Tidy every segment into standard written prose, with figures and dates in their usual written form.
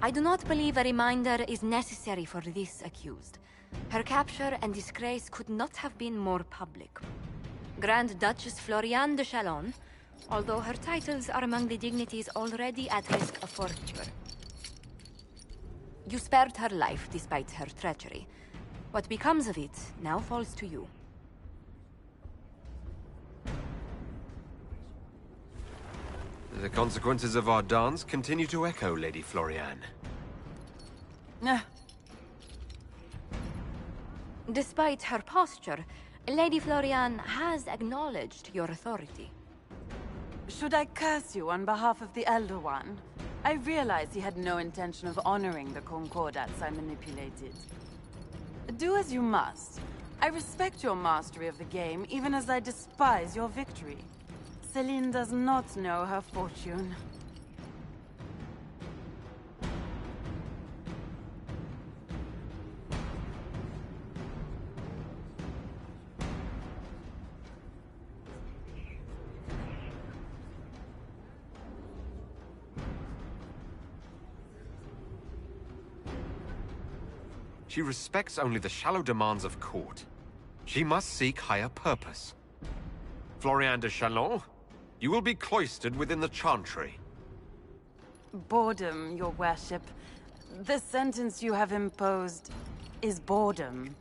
I do not believe a reminder is necessary for this accused. Her capture and disgrace could not have been more public. Grand Duchess Floriane de Chalon, although her titles are among the dignities already at risk of forfeiture. You spared her life despite her treachery. What becomes of it now falls to you. The consequences of our dance continue to echo, Lady Floriane. Despite her posture, Lady Floriane has acknowledged your authority. Should I curse you on behalf of the Elder One? I realize he had no intention of honoring the concordats I manipulated. Do as you must. I respect your mastery of the game, even as I despise your victory. Celine does not know her fortune. She respects only the shallow demands of court. She must seek higher purpose. Floriane de Chalon, you will be cloistered within the Chantry. Boredom, your worship. The sentence you have imposed is boredom.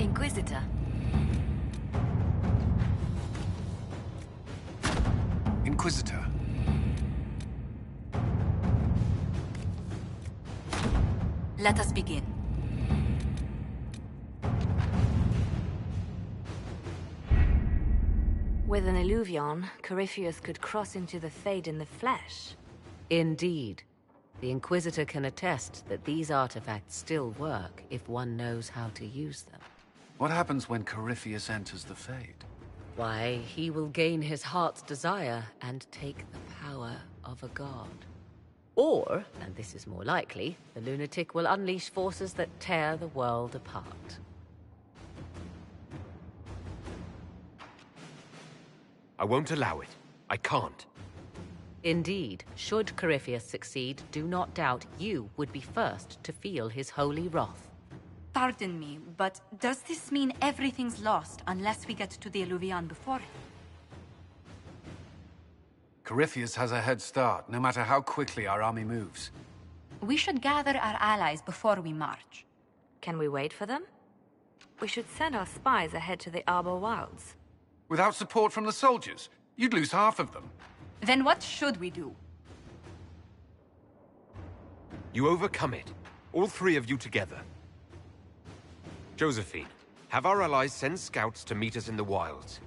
Inquisitor. Inquisitor. Let us begin. With an illuvion, Corypheus could cross into the Fade in the flesh. Indeed. The Inquisitor can attest that these artifacts still work if one knows how to use them. What happens when Corypheus enters the Fade? Why, he will gain his heart's desire and take the power of a god. Or, and this is more likely, the lunatic will unleash forces that tear the world apart. I won't allow it. I can't. Indeed, should Corypheus succeed, do not doubt you would be first to feel his holy wrath. Pardon me, but does this mean everything's lost unless we get to the illuvion before him? Corypheus has a head start, no matter how quickly our army moves. We should gather our allies before we march. Can we wait for them? We should send our spies ahead to the Arbor Wilds. Without support from the soldiers, you'd lose half of them. Then what should we do? You overcome it. All three of you together. Josephine, have our allies send scouts to meet us in the wilds.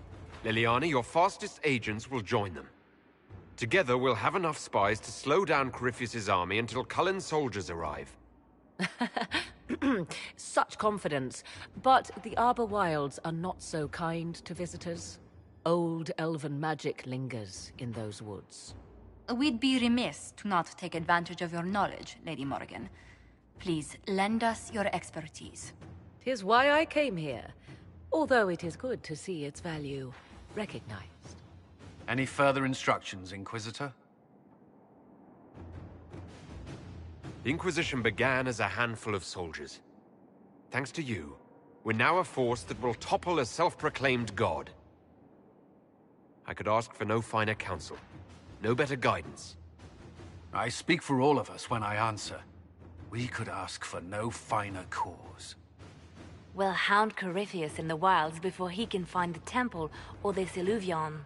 Liliana, your fastest agents will join them. Together, we'll have enough spies to slow down Corypheus' army until Cullen's soldiers arrive. Such confidence. But the Arbor Wilds are not so kind to visitors. Old elven magic lingers in those woods. We'd be remiss to not take advantage of your knowledge, Lady Morgan. Please, lend us your expertise. 'Tis why I came here, although it is good to see its value recognized. Any further instructions, Inquisitor? The Inquisition began as a handful of soldiers. Thanks to you, We're now a force that will topple a self-proclaimed god. I could ask for no finer counsel, no better guidance. I speak for all of us when I answer. We could ask for no finer cause. We'll hound Corypheus in the wilds before he can find the temple or this illuvion.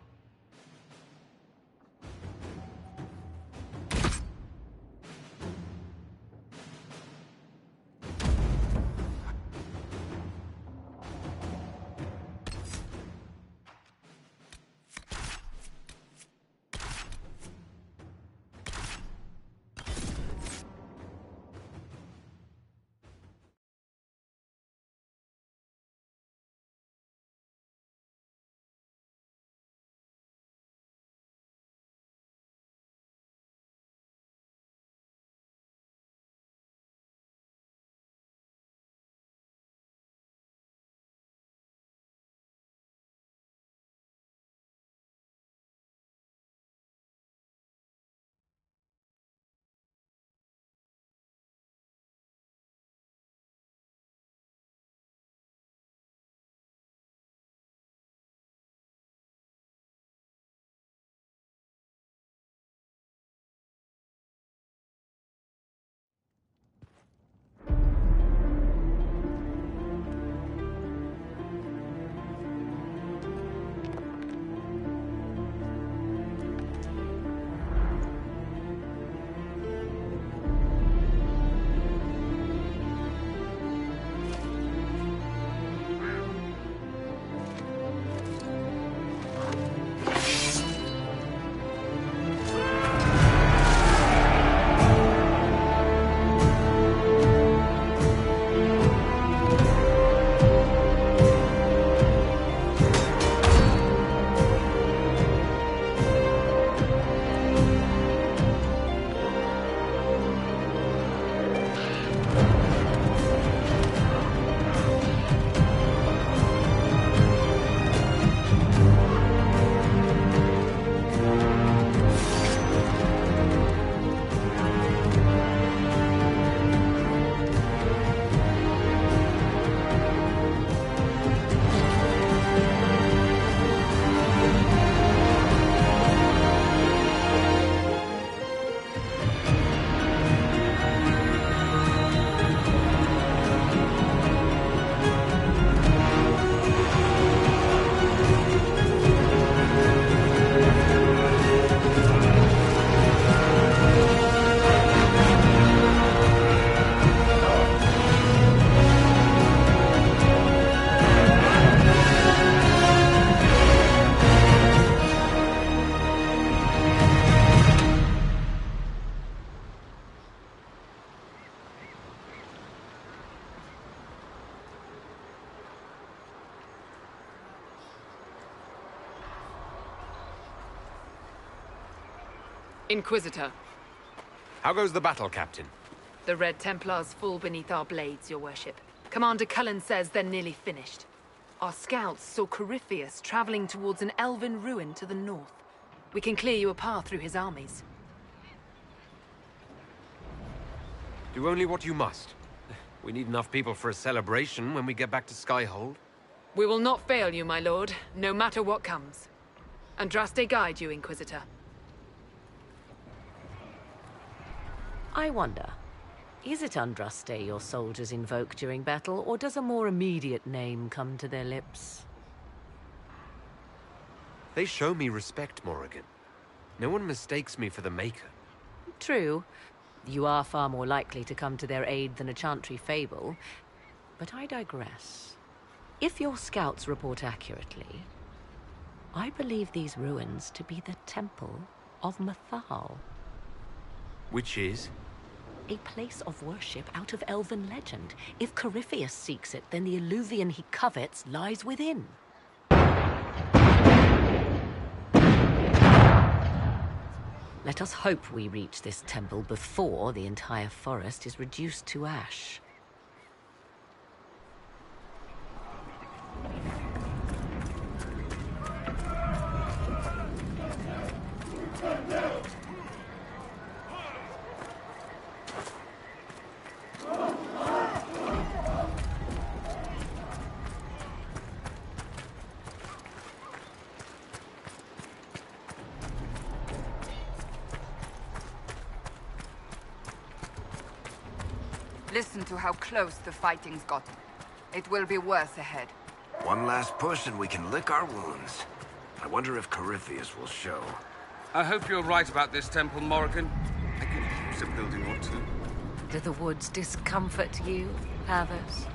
Inquisitor, How goes the battle, Captain? the Red Templars fall beneath our blades, your worship. Commander Cullen says they're nearly finished. Our scouts saw Corypheus traveling towards an elven ruin to the north. We can clear you a path through his armies. Do only what you must. We need enough people for a celebration when we get back to Skyhold. We will not fail you, my lord, no matter what comes. Andraste guide you, Inquisitor. I wonder, is it Andraste your soldiers invoke during battle, or does a more immediate name come to their lips? They show me respect, Morrigan. No one mistakes me for the Maker. True. You are far more likely to come to their aid than a chantry fable. But I digress. If your scouts report accurately, I believe these ruins to be the Temple of Mathal. Which is? A place of worship out of elven legend. If Corypheus seeks it, then the illuvion he covets lies within. Let us hope we reach this temple before the entire forest is reduced to ash. Listen to how close the fighting's gotten. It will be worse ahead. One last push and we can lick our wounds. I wonder if Corypheus will show. I hope you're right about this temple, Morrigan. I could use a building or two. Do the woods discomfort you, Havers?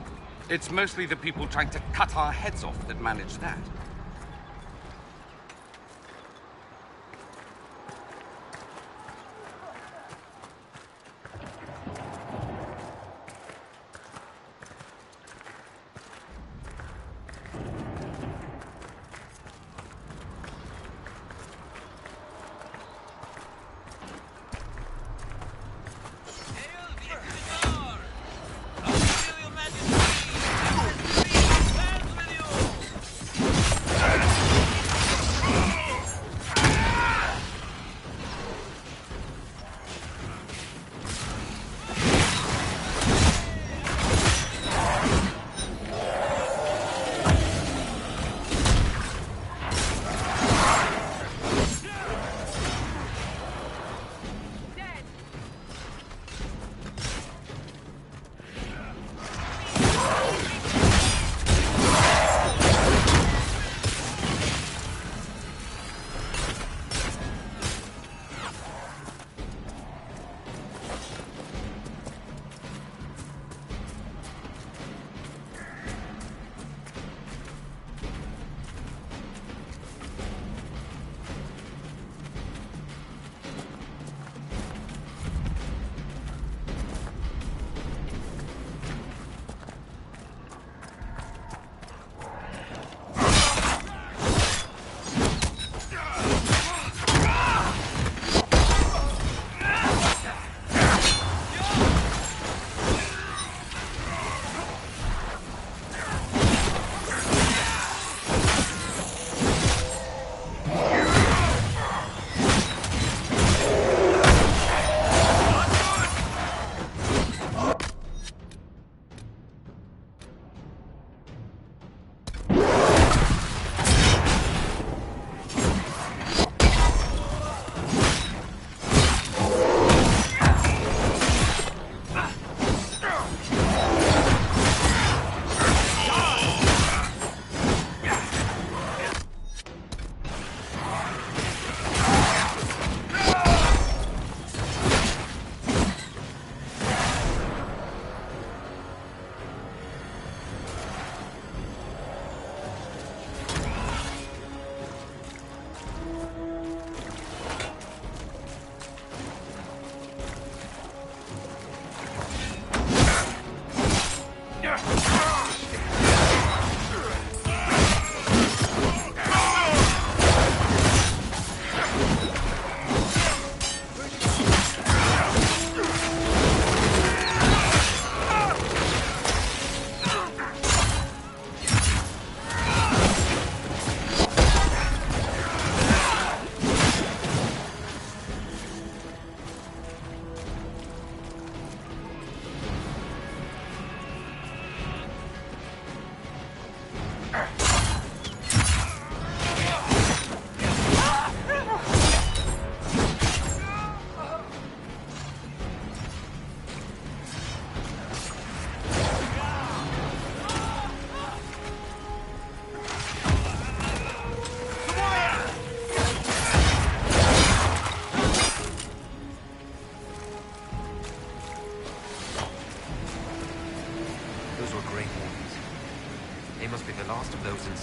It's mostly the people trying to cut our heads off that manage that.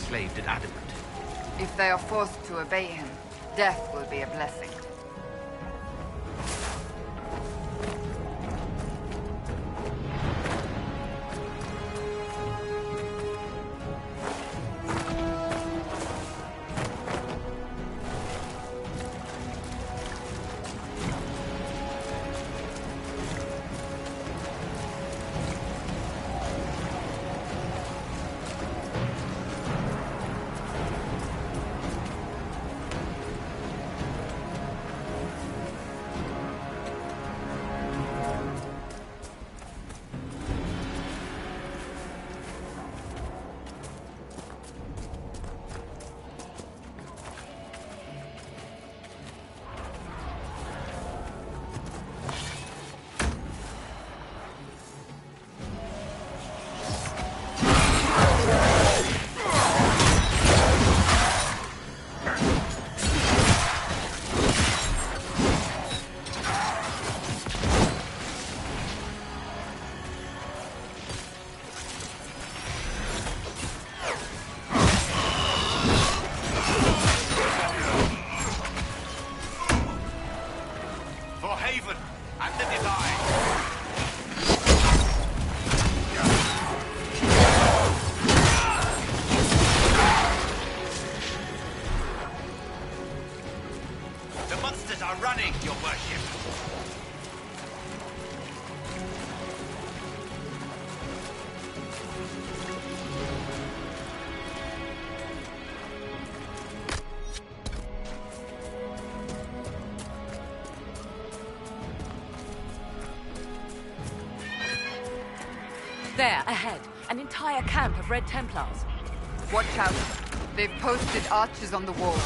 enslaved at Adamant. If they are forced to obey him, death will be a blessing. There, ahead. An entire camp of Red Templars. Watch out. They've posted archers on the wall.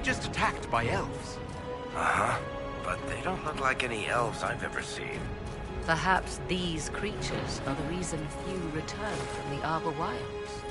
Just attacked by elves. Uh-huh. But they don't look like any elves I've ever seen. Perhaps these creatures are the reason few return from the Arbor Wilds.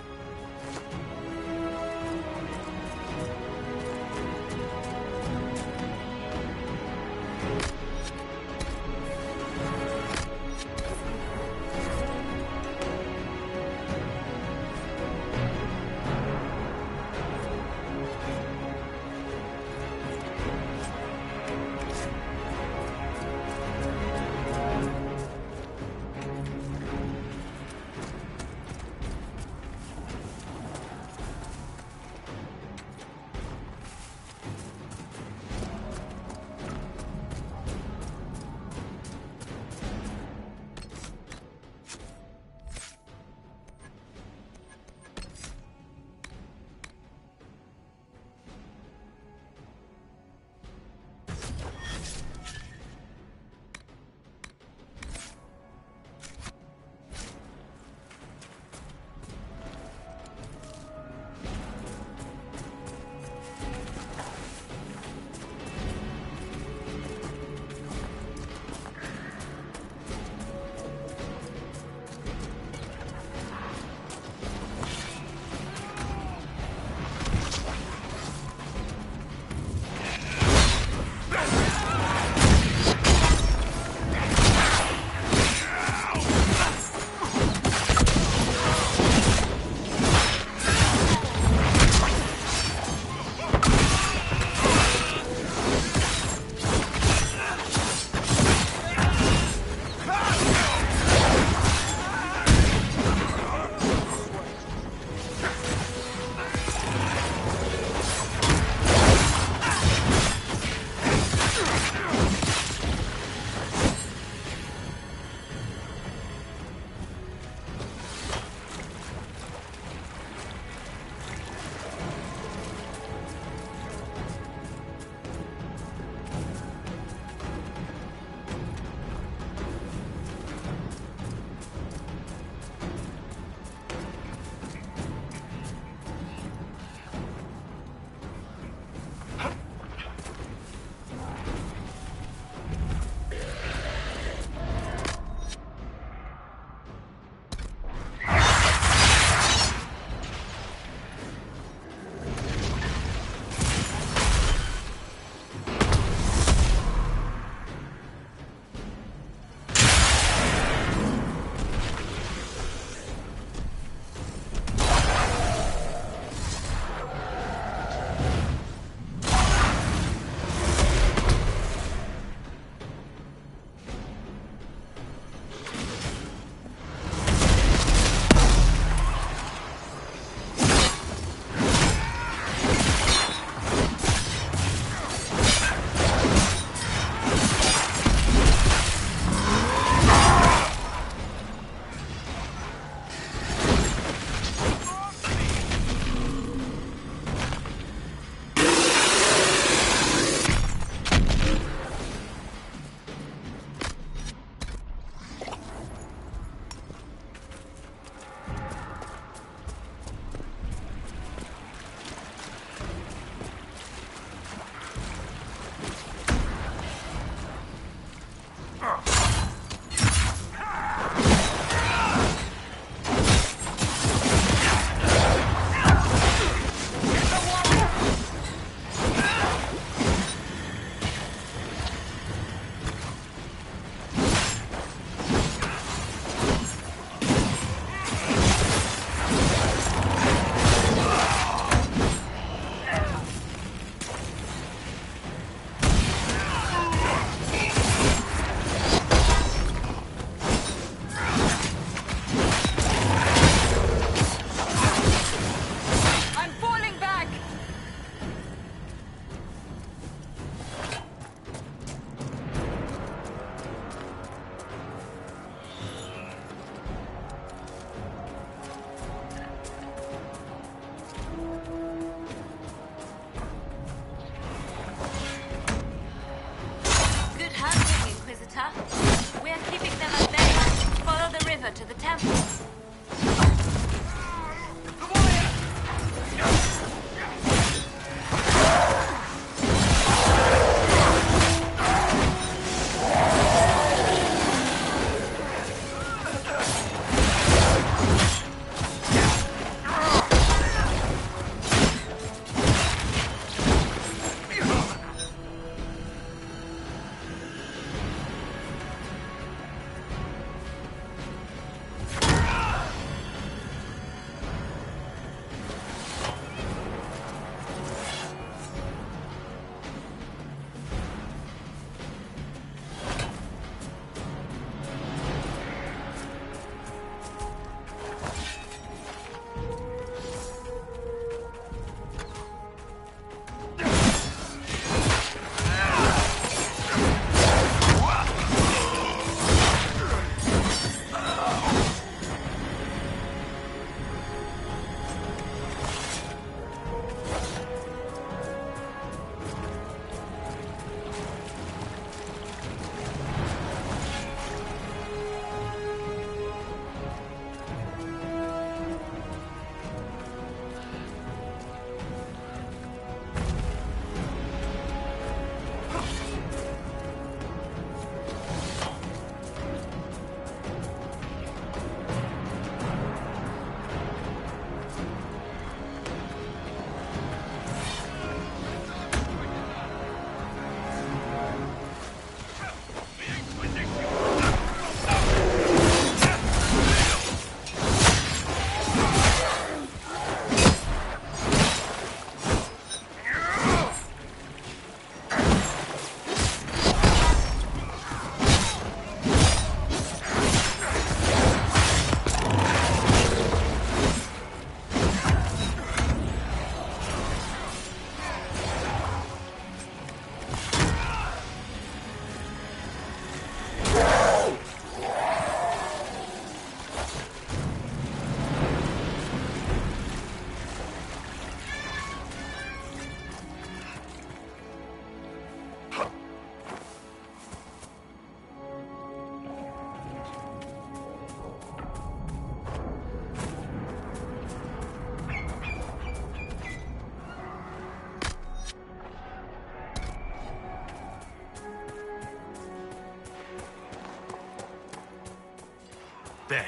There.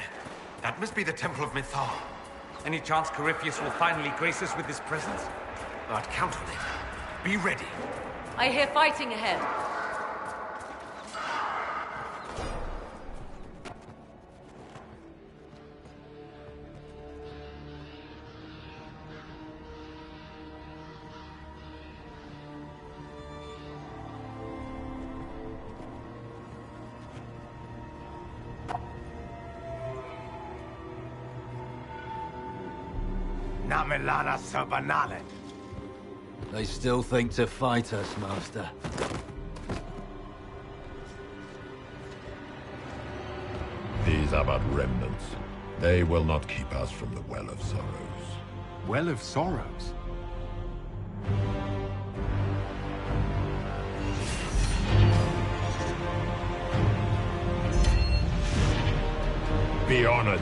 That must be the Temple of Mythal. Any chance Corypheus will finally grace us with his presence? I'd count on it. Be ready. I hear fighting ahead. Namelana Sabanalet. They still think to fight us, Master. These are but remnants. They will not keep us from the Well of Sorrows. Well of Sorrows? Be honored.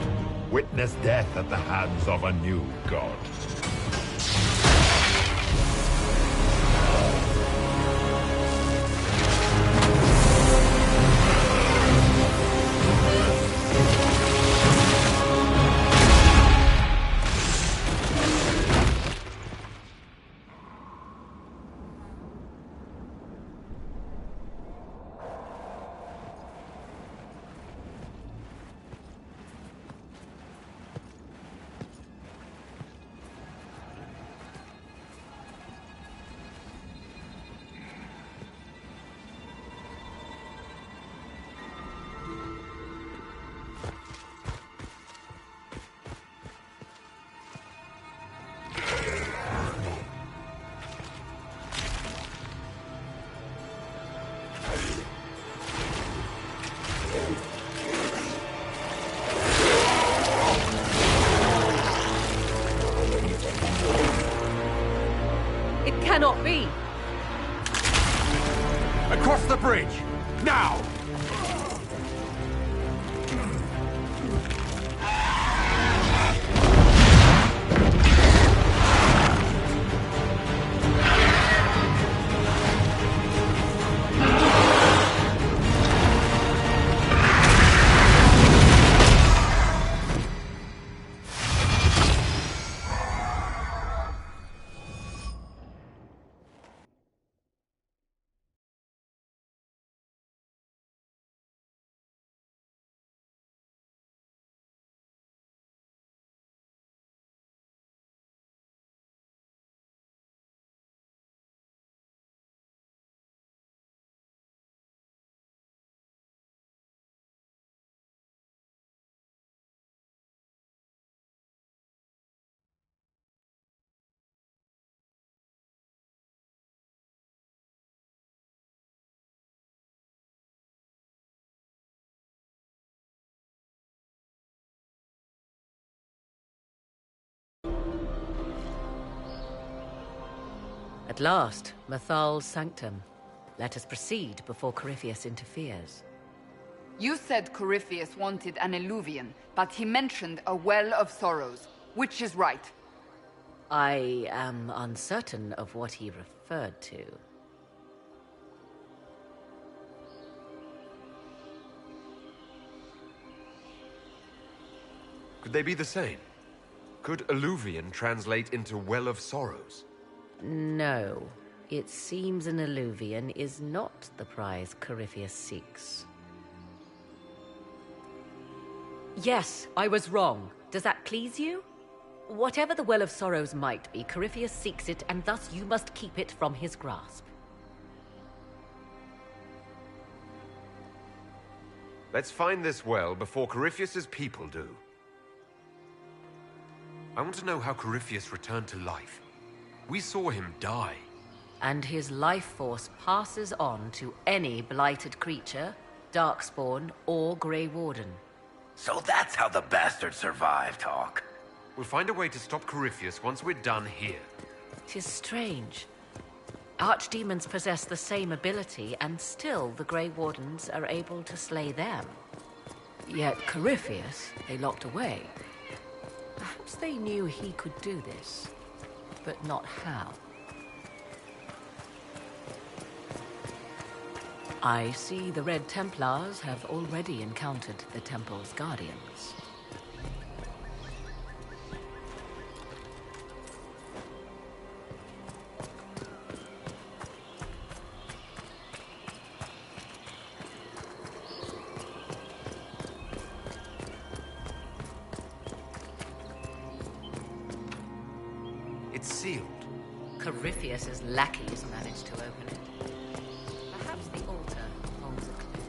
Witness death at the hands of a new god. Cannot be! Across the bridge! Now! At last, Mythal's sanctum. Let us proceed before Corypheus interferes. You said Corypheus wanted an eluvian, but he mentioned a Well of Sorrows. Which is right? I am uncertain of what he referred to. Could they be the same? Could alluvian translate into Well of Sorrows? No. It seems an alluvian is not the prize Corypheus seeks. Yes, I was wrong. Does that please you? Whatever the Well of Sorrows might be, Corypheus seeks it, and thus you must keep it from his grasp. Let's find this well before Corypheus's people do. I want to know how Corypheus returned to life. We saw him die. And his life force passes on to any blighted creature, Darkspawn, or Grey Warden. So that's how the bastard survived, Hawk. We'll find a way to stop Corypheus once we're done here. 'Tis strange. Archdemons possess the same ability, and still the Grey Wardens are able to slay them. Yet Corypheus, they locked away. Perhaps they knew he could do this, but not how. I see the Red Templars have already encountered the Temple's guardians. It's sealed. Corypheus's lackeys managed to open it. Perhaps the altar holds a clue.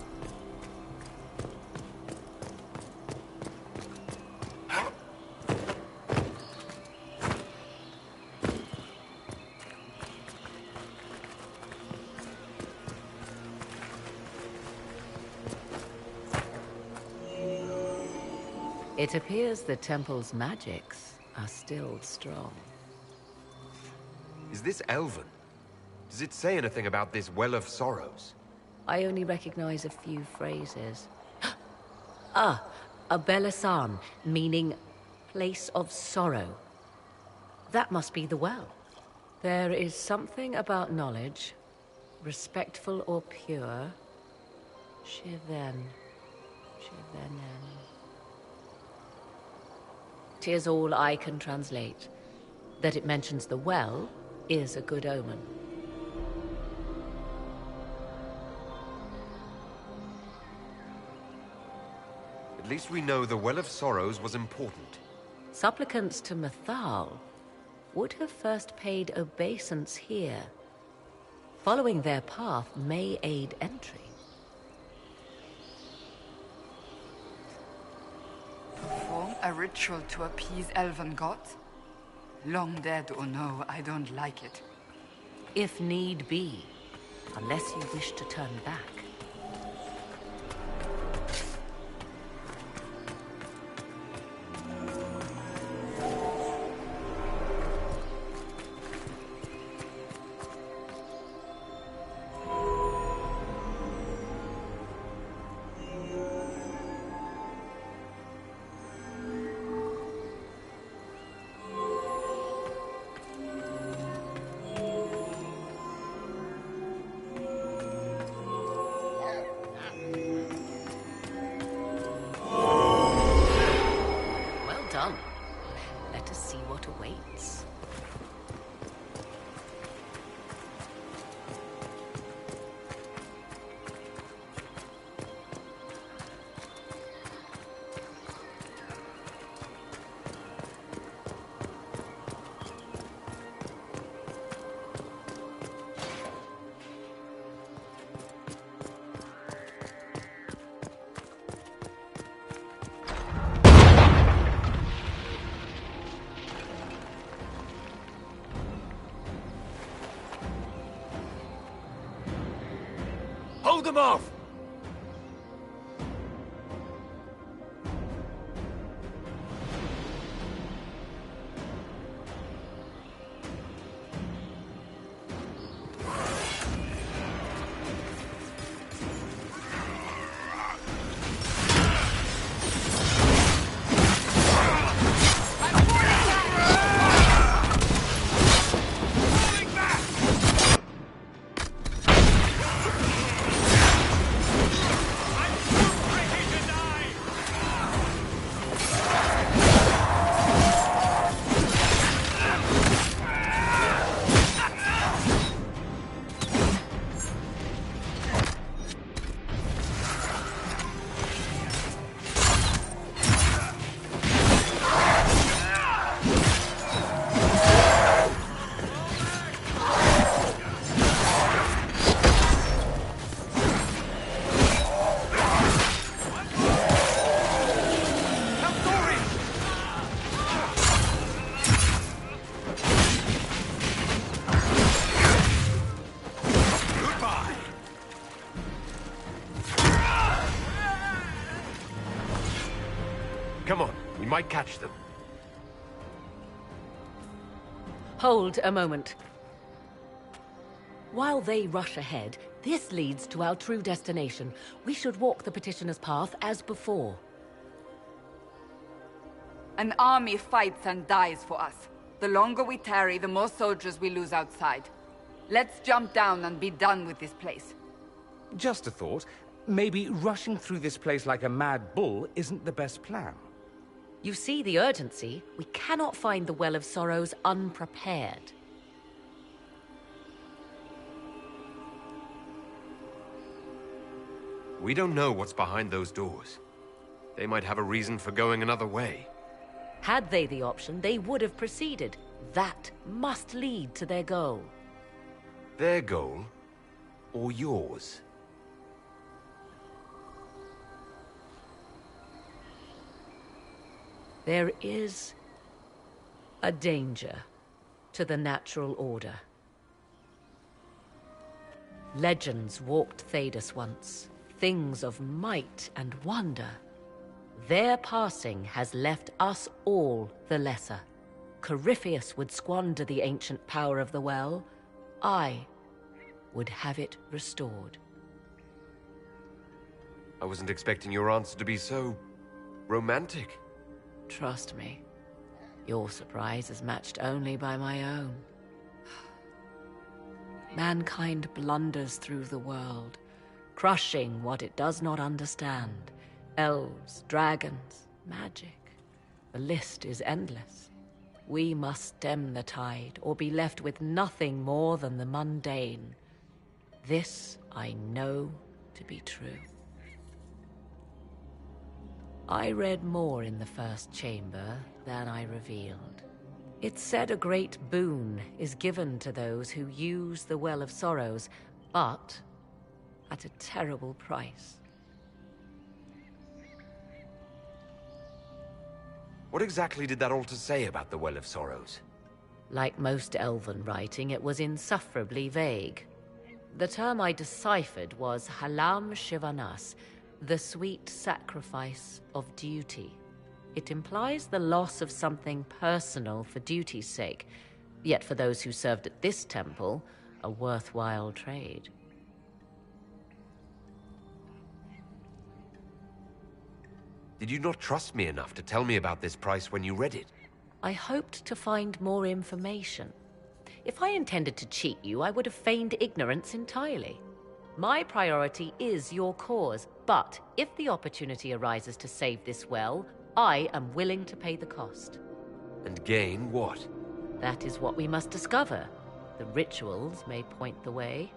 It appears the temple's magics are still strong. Is this Elven? Does it say anything about this Well of Sorrows? I only recognize a few phrases. Ah, a Belasan, meaning place of sorrow. That must be the well. There is something about knowledge, respectful or pure. Shiven. Shivenen. 'Tis all I can translate. That it mentions the well is a good omen. At least we know the Well of Sorrows was important. Supplicants to Mathal would have first paid obeisance here. Following their path may aid entry. Perform a ritual to appease elven gods? Long dead or no, I don't like it. If need be, unless you wish to turn back. Done. Let us see what awaits. Hold them off! Come on, we might catch them. Hold a moment. While they rush ahead, this leads to our true destination. We should walk the petitioner's path as before. An army fights and dies for us. The longer we tarry, the more soldiers we lose outside. Let's jump down and be done with this place. Just a thought. Maybe rushing through this place like a mad bull isn't the best plan. You see the urgency? We cannot find the Well of Sorrows unprepared. We don't know what's behind those doors. They might have a reason for going another way. Had they the option, they would have proceeded. That must lead to their goal. Their goal? Or yours? There is a danger to the natural order. Legends walked Thedas once, things of might and wonder. Their passing has left us all the lesser. Corypheus would squander the ancient power of the well. I would have it restored. I wasn't expecting your answer to be so romantic. Trust me, your surprise is matched only by my own. Mankind blunders through the world, crushing what it does not understand. Elves, dragons, magic. The list is endless. We must stem the tide, or be left with nothing more than the mundane. This I know to be true. I read more in the first chamber than I revealed. It said a great boon is given to those who use the Well of Sorrows, but at a terrible price. What exactly did that altar say about the Well of Sorrows? Like most Elven writing, it was insufferably vague. The term I deciphered was Halam Shivanas, the sweet sacrifice of duty. It implies the loss of something personal for duty's sake, yet for those who served at this temple, a worthwhile trade. Did you not trust me enough to tell me about this price when you read it? I hoped to find more information. If I intended to cheat you, I would have feigned ignorance entirely. My priority is your cause, but if the opportunity arises to save this well, I am willing to pay the cost. And gain what? That is what we must discover. The rituals may point the way.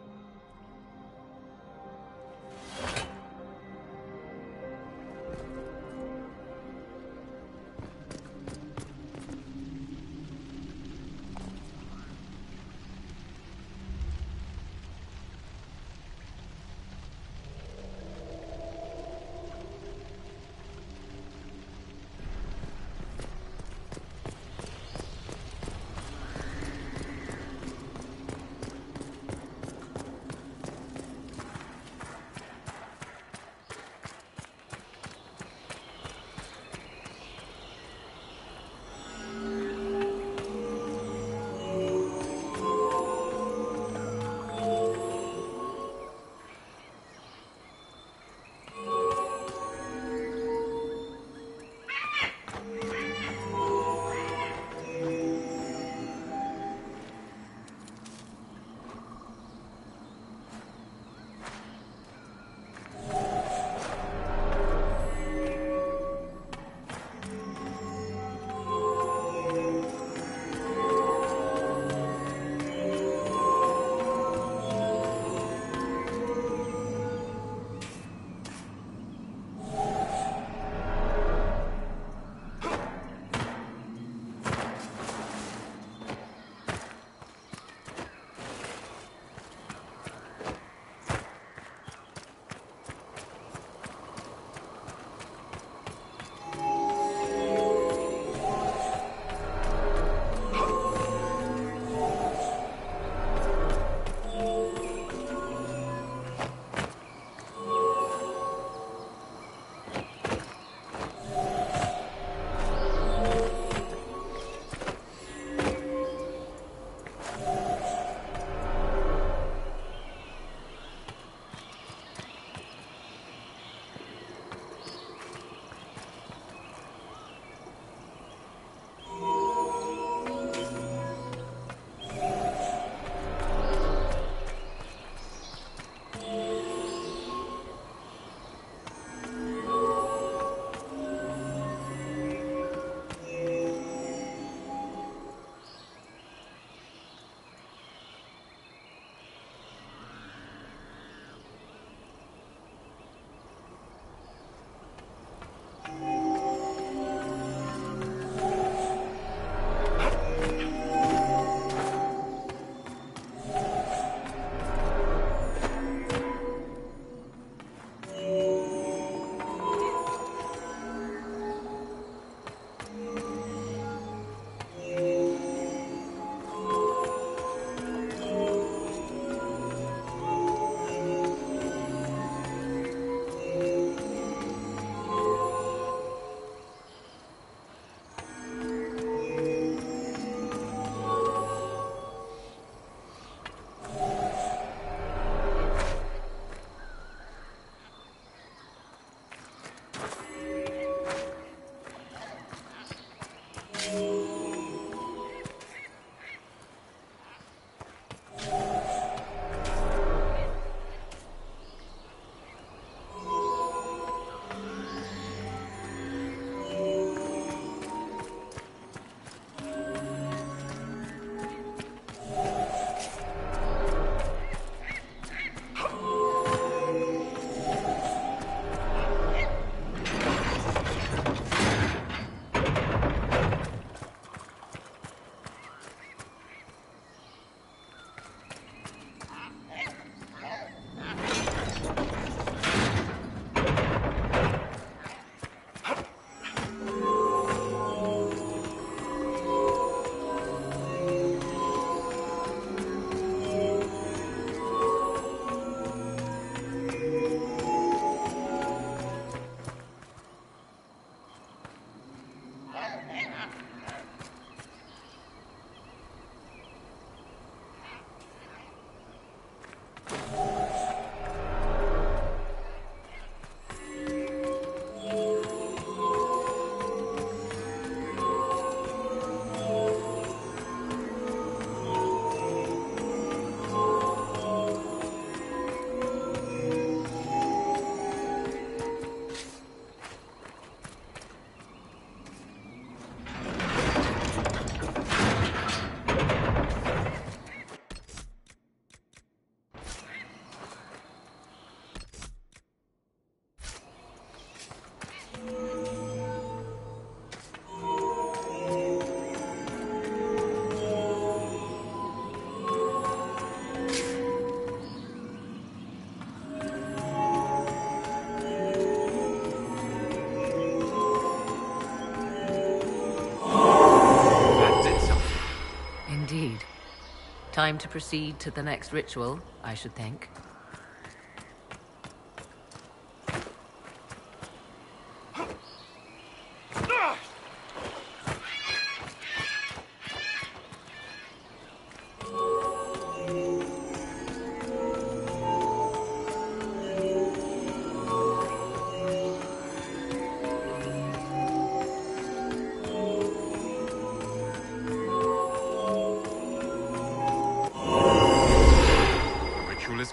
Time to proceed to the next ritual, I should think.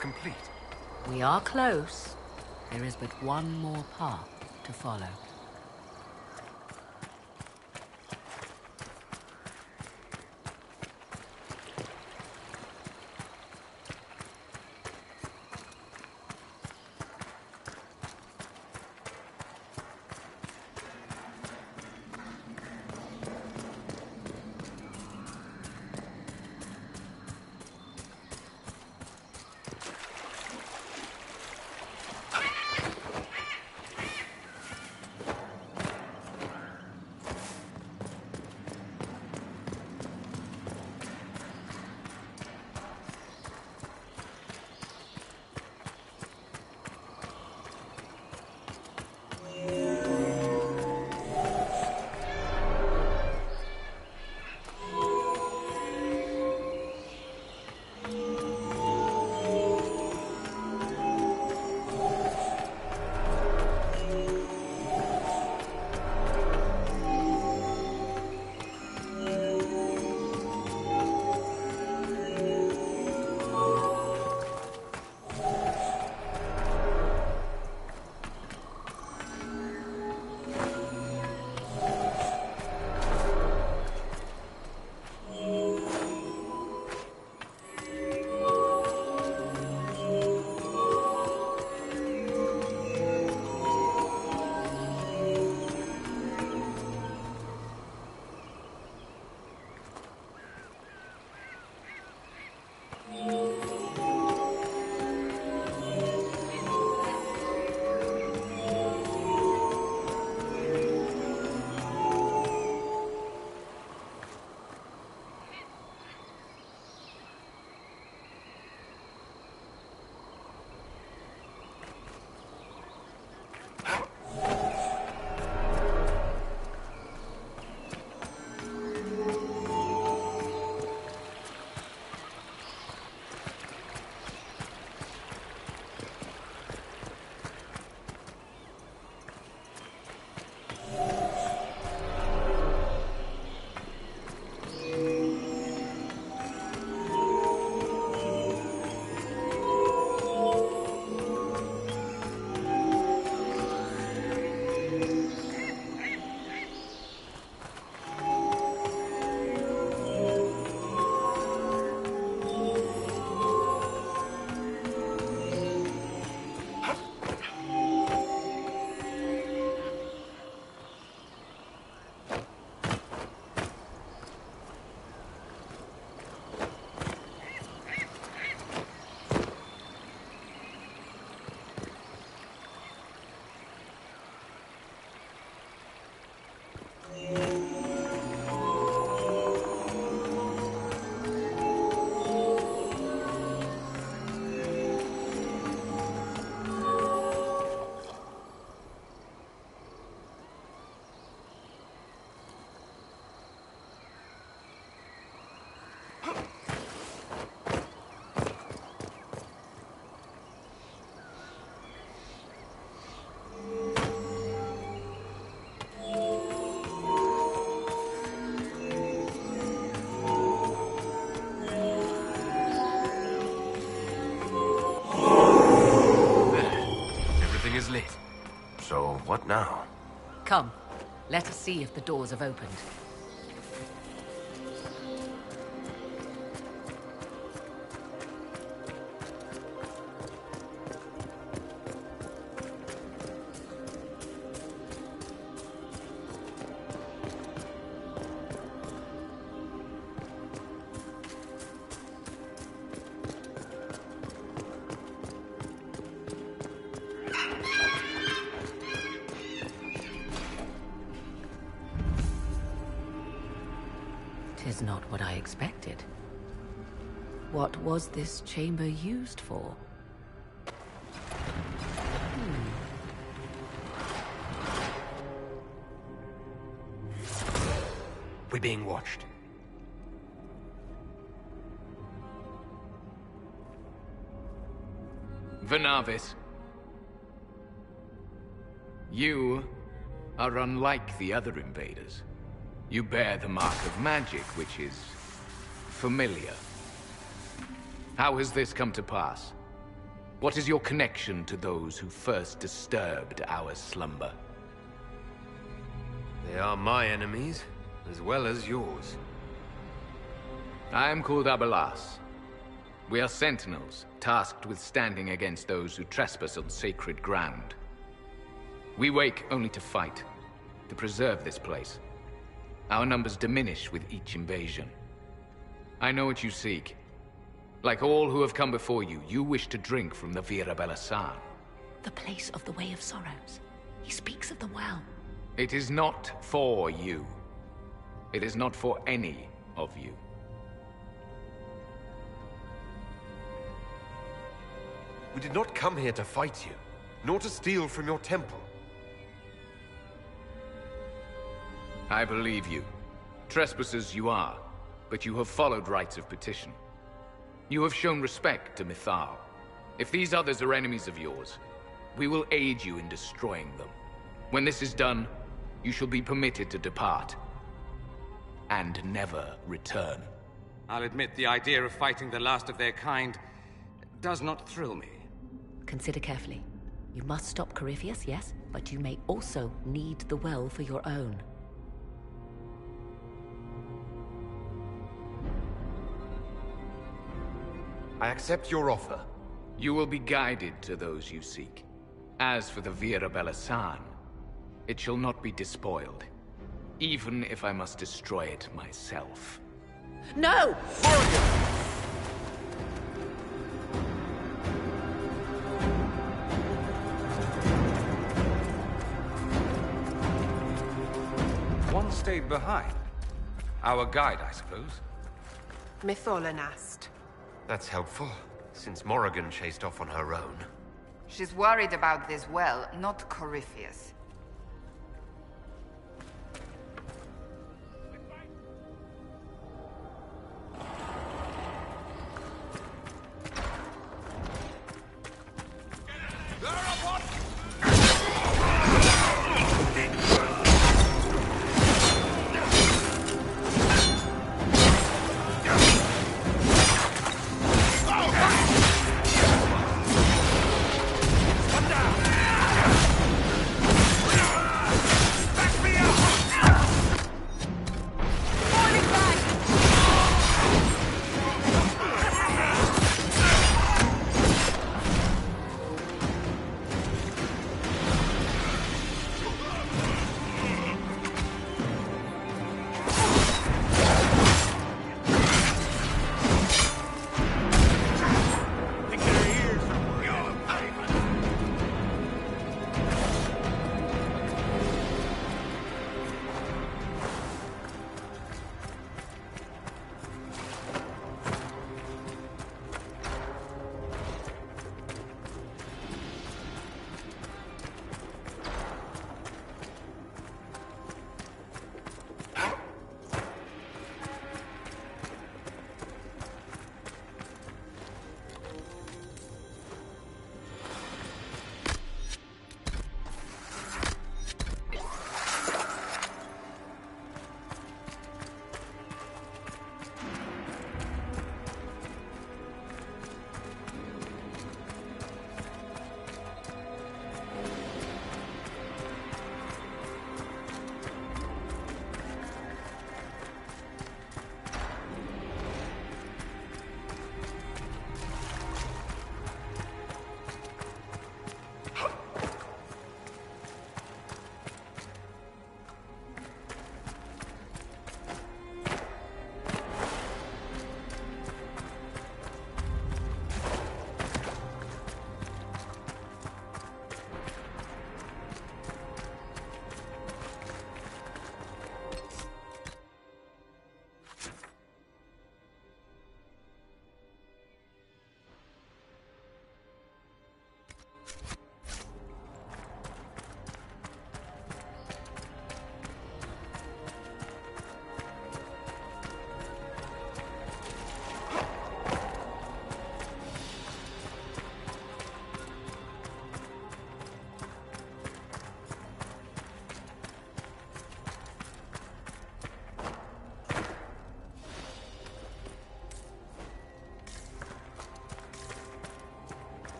Complete. We are close. There is but one more path to follow. So, what now? Come, let us see if the doors have opened. Tis not what I expected. What was this chamber used for? We're being watched. Venavis. You are unlike the other invaders. You bear the mark of magic, which is familiar. How has this come to pass? What is your connection to those who first disturbed our slumber? They are my enemies, as well as yours. I am called Abelas. We are sentinels, tasked with standing against those who trespass on sacred ground. We wake only to fight, to preserve this place. Our numbers diminish with each invasion. I know what you seek. Like all who have come before you, you wish to drink from the Vira Belasan. The place of the Way of Sorrows. He speaks of the well. It is not for you. It is not for any of you. We did not come here to fight you, nor to steal from your temple. I believe you. Trespassers you are, but you have followed rites of petition. You have shown respect to Mythal. If these others are enemies of yours, we will aid you in destroying them. When this is done, you shall be permitted to depart. And never return. I'll admit the idea of fighting the last of their kind does not thrill me. Consider carefully. You must stop Corypheus, yes, but you may also need the well for your own. I accept your offer. You will be guided to those you seek. As for the Vira Belasan, it shall not be despoiled, even if I must destroy it myself. No! One stayed behind. Our guide, I suppose. Mytholanast. That's helpful, since Morrigan chased off on her own. She's worried about this well, not Corypheus.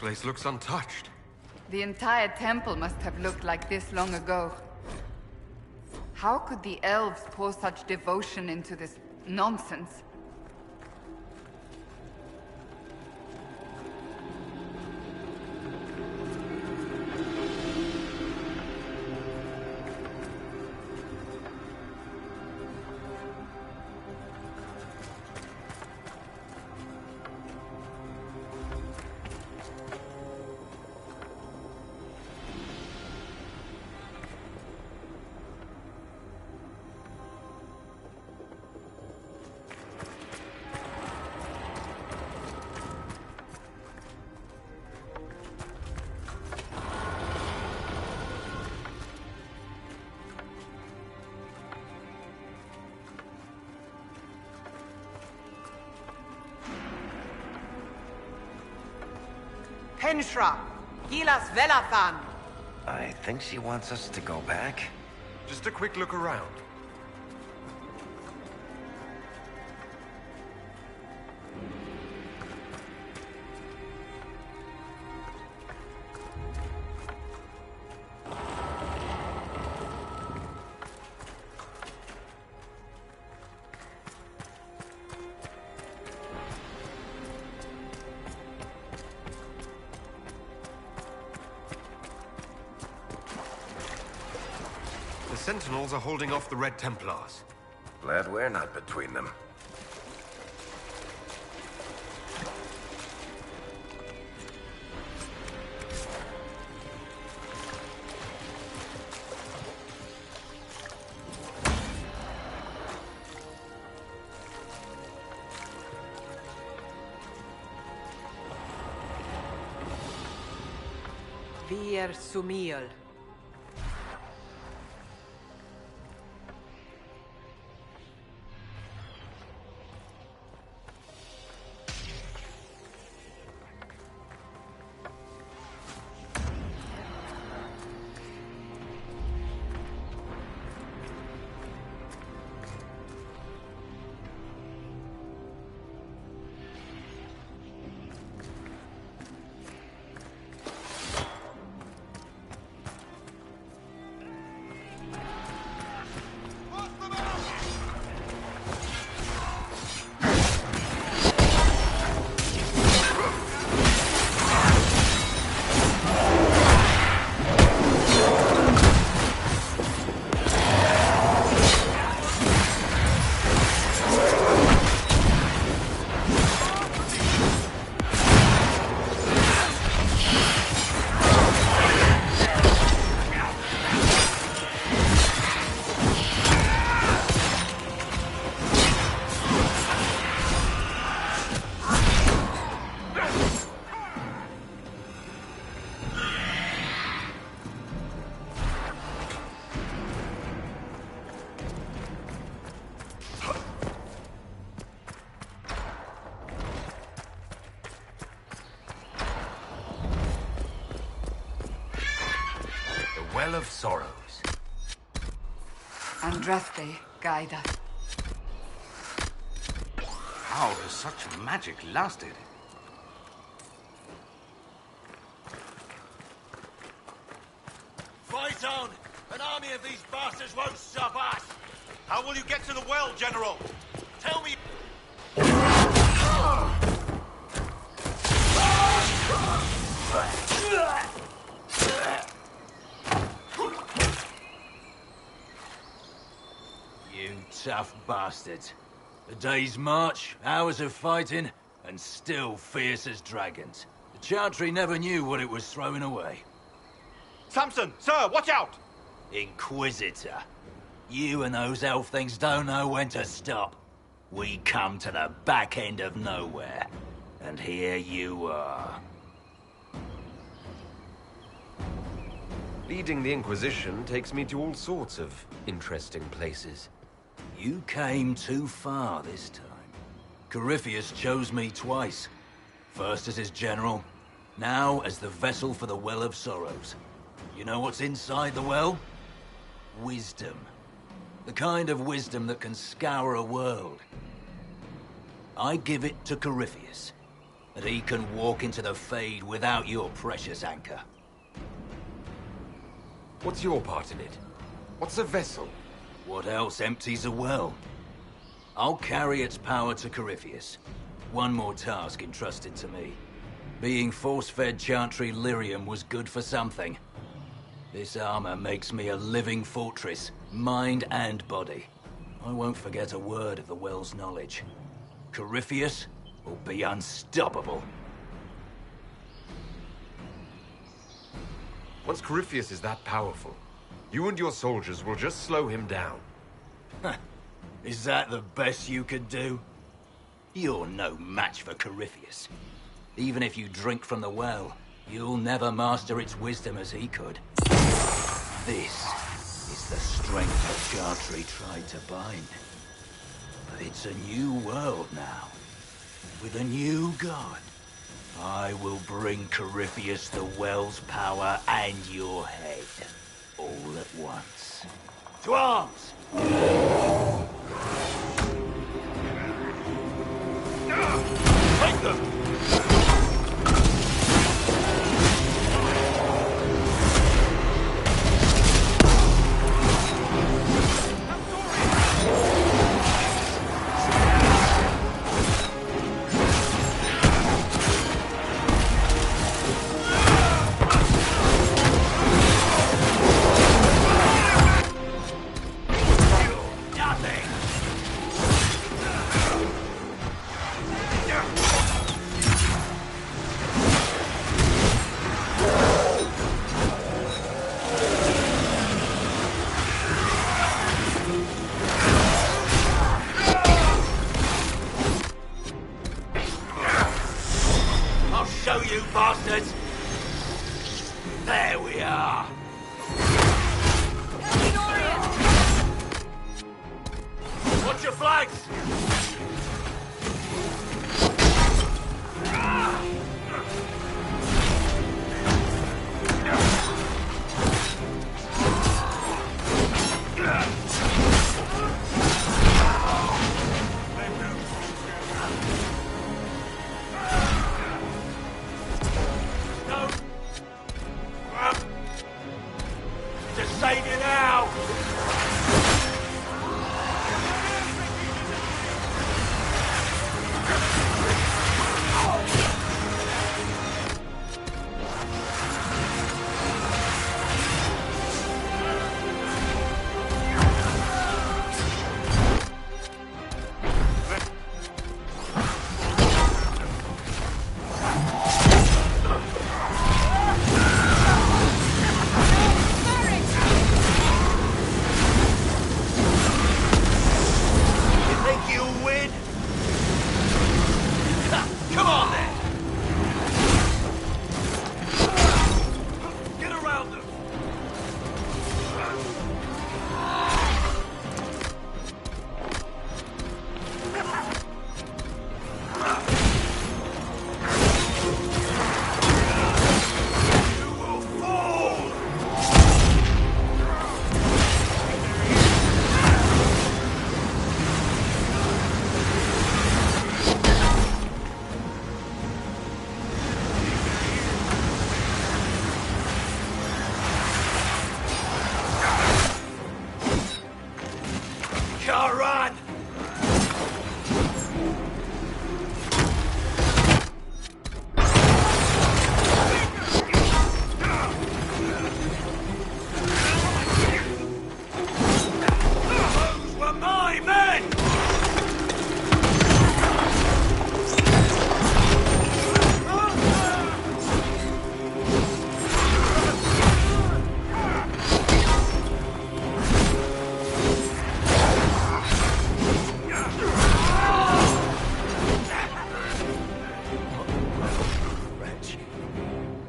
place looks untouched. The entire temple must have looked like this long ago. How could the elves pour such devotion into this nonsense? Henshra, Gilas Velathan. I think she wants us to go back. Just a quick look around. The Sentinels are holding off the Red Templars. Glad we're not between them. Vir Sumiel. Well of Sorrows. Andraste, guide us. How has such magic lasted? Fight on! An army of these bastards won't stop us! How will you get to the well, General? Tell me... You tough bastards. A day's march, hours of fighting, and still fierce as dragons. The Chantry never knew what it was throwing away. Samson, sir, watch out! Inquisitor. You and those elf things don't know when to stop. We come to the back end of nowhere. And here you are. Leading the Inquisition takes me to all sorts of interesting places. You came too far this time. Corypheus chose me twice. First as his general, now as the vessel for the Well of Sorrows. You know what's inside the well? Wisdom. The kind of wisdom that can scour a world. I give it to Corypheus. that he can walk into the Fade without your precious anchor. What's your part in it? What's a vessel? What else empties a well? I'll carry its power to Corypheus. One more task entrusted to me. Being force-fed Chantry lyrium was good for something. This armor makes me a living fortress, mind and body. I won't forget a word of the well's knowledge. Corypheus will be unstoppable. Once Corypheus is that powerful, you and your soldiers will just slow him down. Is that the best you could do? You're no match for Corypheus. Even if you drink from the well, you'll never master its wisdom as he could. This is the strength that Chantry tried to bind. But it's a new world now, with a new god. I will bring Corypheus the well's power and your head, all at once. To arms! Take them! There we are! Watch your flanks! Save you now! Come on, then! Get around them! You will fall! Can't run! Those were my men!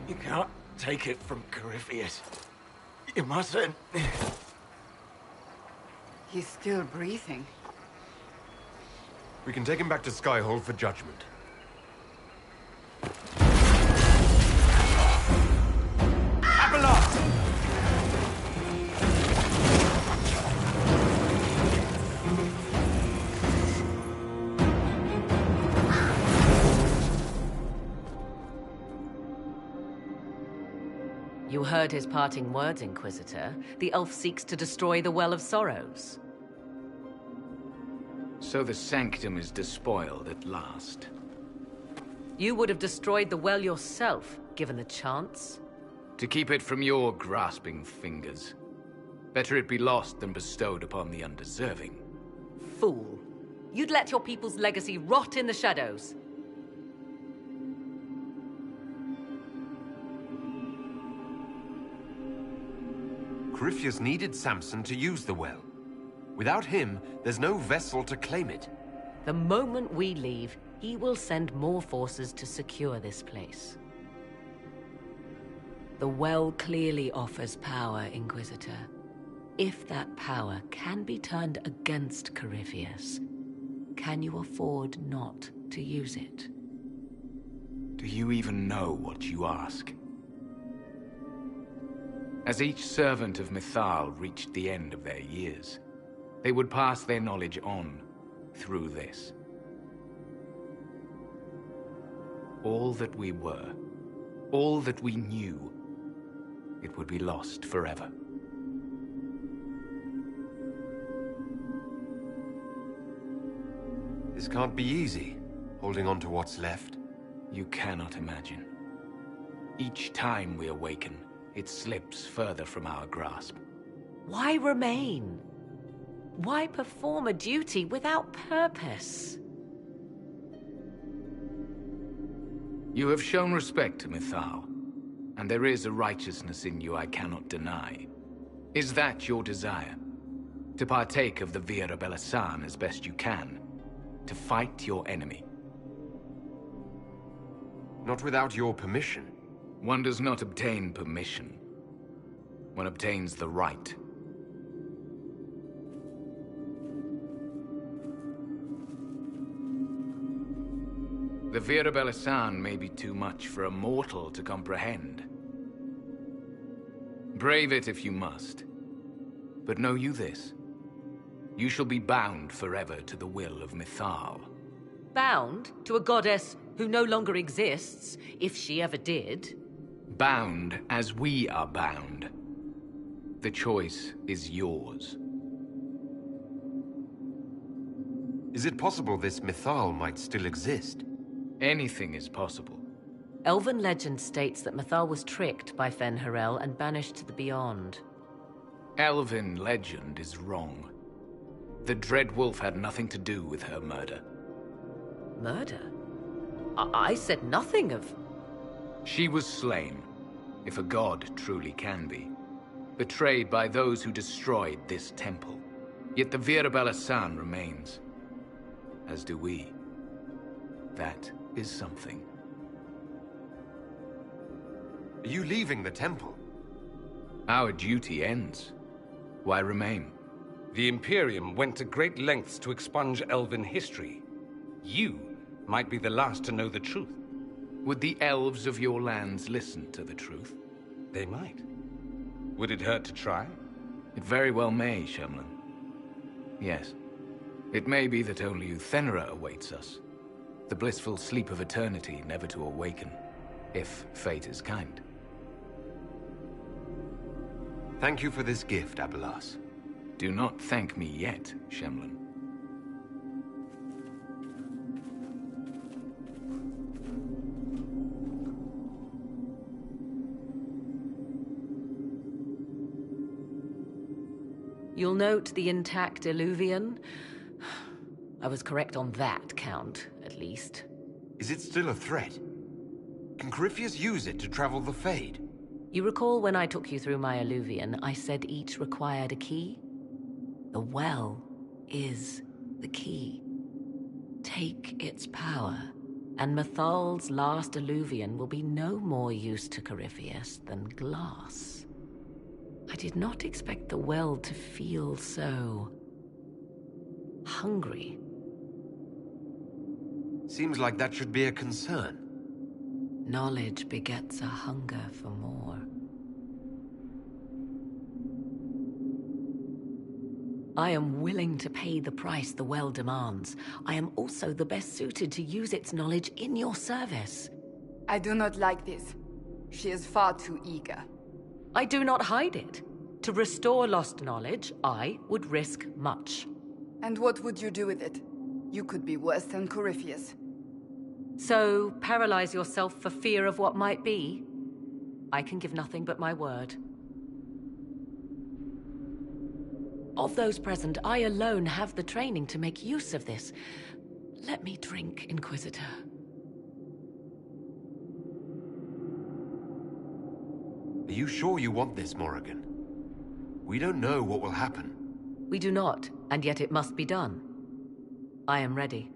You can't take it from Corypheus. You mustn't. He's still breathing. We can take him back to Skyhold for judgment. You heard his parting words, Inquisitor. The elf seeks to destroy the Well of Sorrows. So the Sanctum is despoiled at last. You would have destroyed the well yourself, given the chance. To keep it from your grasping fingers. Better it be lost than bestowed upon the undeserving. Fool. You'd let your people's legacy rot in the shadows. Corypheus needed Samson to use the well. Without him, there's no vessel to claim it. The moment we leave, he will send more forces to secure this place. The well clearly offers power, Inquisitor. If that power can be turned against Corypheus, can you afford not to use it? Do you even know what you ask? As each servant of Mythal reached the end of their years, they would pass their knowledge on through this. All that we were, all that we knew, it would be lost forever. This can't be easy, holding on to what's left. You cannot imagine. Each time we awaken, it slips further from our grasp. Why remain? Why perform a duty without purpose? You have shown respect to Mythal, and there is a righteousness in you I cannot deny. Is that your desire? To partake of the Vira Belasan as best you can? To fight your enemy? Not without your permission. One does not obtain permission. One obtains the right. The Vira Belasan may be too much for a mortal to comprehend. Brave it if you must. But know you this. You shall be bound forever to the will of Mythal. Bound to a goddess who no longer exists, if she ever did. Bound as we are bound. The choice is yours. Is it possible this Mythal might still exist? Anything is possible. Elven legend states that Mythal was tricked by Fen-Harel and banished to the Beyond. Elven legend is wrong. The Dread Wolf had nothing to do with her murder. Murder? I said nothing of... She was slain, if a god truly can be. Betrayed by those who destroyed this temple. Yet the Vira Belasan remains. As do we. That is something. Are you leaving the temple? Our duty ends. Why remain? The Imperium went to great lengths to expunge Elven history. You might be the last to know the truth. Would the elves of your lands listen to the truth? They might. Would it hurt to try? It very well may, Shemlin. Yes. It may be that only Uthenera awaits us. The blissful sleep of eternity, never to awaken, if fate is kind. Thank you for this gift, Abelas. Do not thank me yet, Shemlin. You'll note the intact Illuvian. I was correct on that count, at least. Is it still a threat? Can Corypheus use it to travel the Fade? You recall when I took you through my Illuvian, I said each required a key? The well is the key. Take its power, and Mythal's last Illuvian will be no more use to Corypheus than glass. I did not expect the well to feel so... hungry. Seems like that should be a concern. Knowledge begets a hunger for more. I am willing to pay the price the well demands. I am also the best suited to use its knowledge in your service. I do not like this. She is far too eager. I do not hide it. To restore lost knowledge, I would risk much. And what would you do with it? You could be worse than Corypheus. So, paralyze yourself for fear of what might be? I can give nothing but my word. Of those present, I alone have the training to make use of this. Let me drink, Inquisitor. Are you sure you want this, Morrigan? We don't know what will happen. We do not, and yet it must be done. I am ready.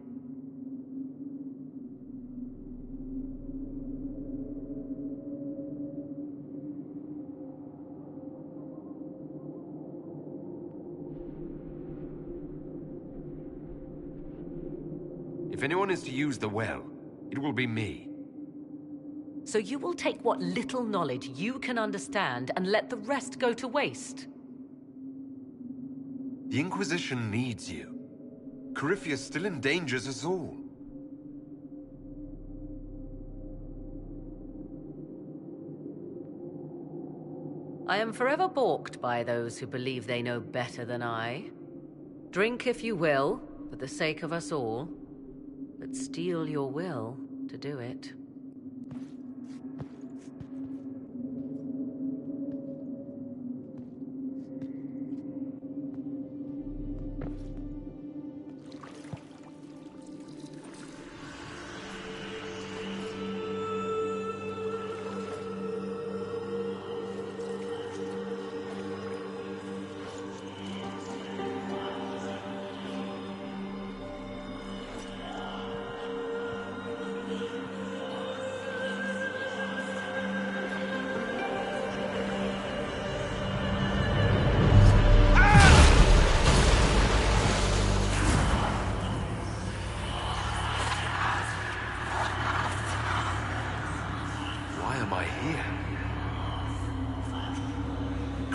If anyone is to use the well, it will be me. So you will take what little knowledge you can understand and let the rest go to waste? The Inquisition needs you. Corypheus still endangers us all. I am forever balked by those who believe they know better than I. Drink if you will, for the sake of us all, but steel your will to do it.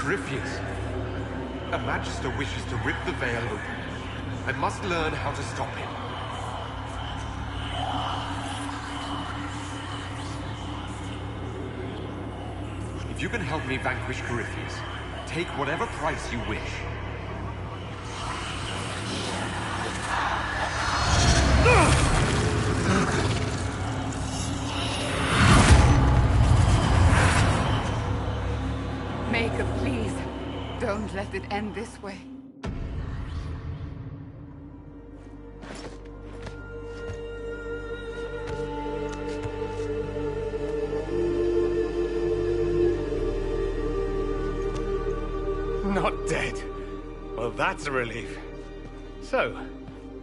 Corypheus, a Magister wishes to rip the veil open. I must learn how to stop him. If you can help me vanquish Corypheus, take whatever price you wish. Maker, please, don't let it end this way. Not dead. Well, that's a relief. So,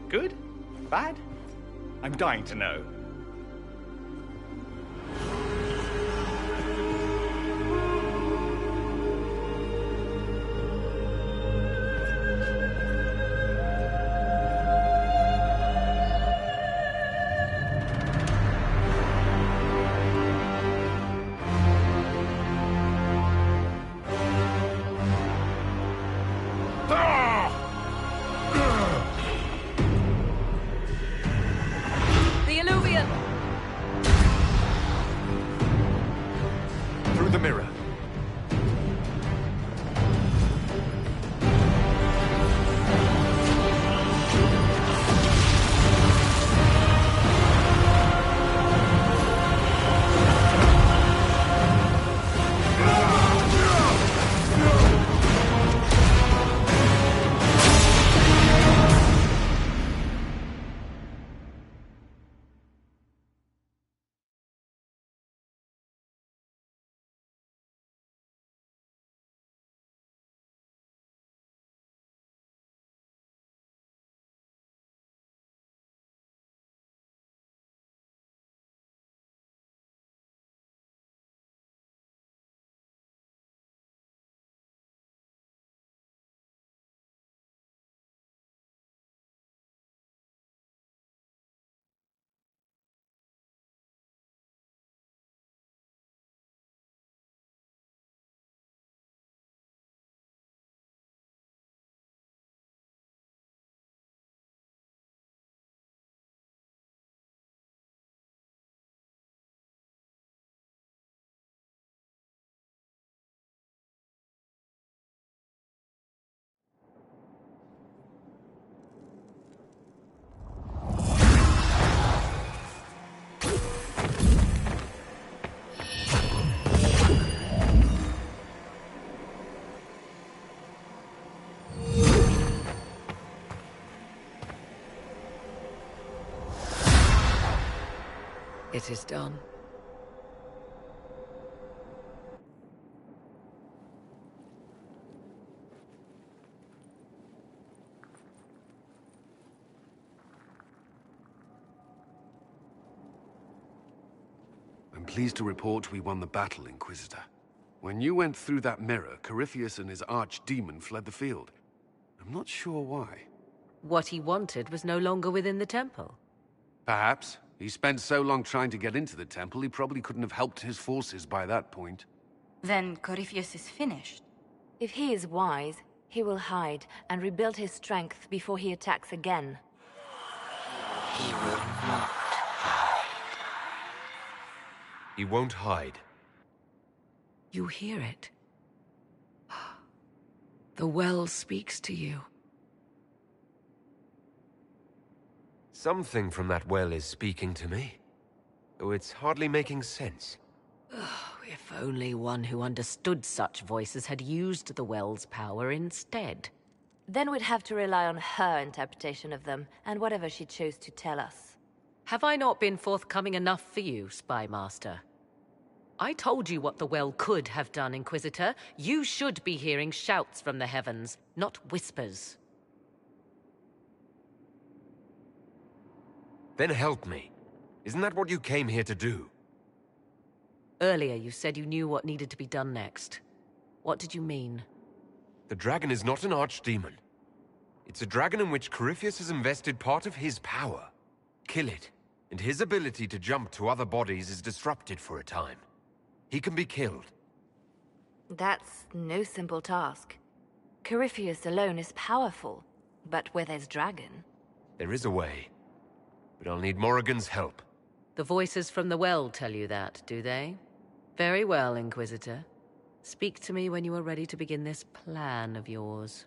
good? Bad? I'm dying to know. It is done. I'm pleased to report we won the battle, Inquisitor. When you went through that mirror, Corypheus and his archdemon fled the field. I'm not sure why. What he wanted was no longer within the temple. Perhaps. He spent so long trying to get into the temple, he probably couldn't have helped his forces by that point. Then Corypheus is finished. If he is wise, he will hide and rebuild his strength before he attacks again. He will not. He won't hide. You hear it. The well speaks to you. Something from that well is speaking to me, though it's hardly making sense. If only one who understood such voices had used the well's power instead. Then we'd have to rely on her interpretation of them, and whatever she chose to tell us. Have I not been forthcoming enough for you, Spy Master? I told you what the well could have done, Inquisitor. You should be hearing shouts from the heavens, not whispers. Then help me. Isn't that what you came here to do? Earlier you said you knew what needed to be done next. What did you mean? The dragon is not an archdemon. It's a dragon in which Corypheus has invested part of his power. Kill it, and his ability to jump to other bodies is disrupted for a time. He can be killed. That's no simple task. Corypheus alone is powerful, but where there's dragon... There is a way, but I'll need Morrigan's help. The voices from the well tell you that, do they? Very well, Inquisitor. Speak to me when you are ready to begin this plan of yours.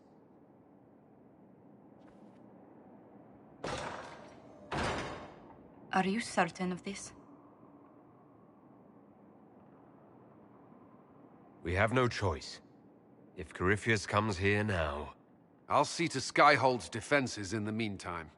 Are you certain of this? We have no choice. If Corypheus comes here now... I'll see to Skyhold's defenses in the meantime.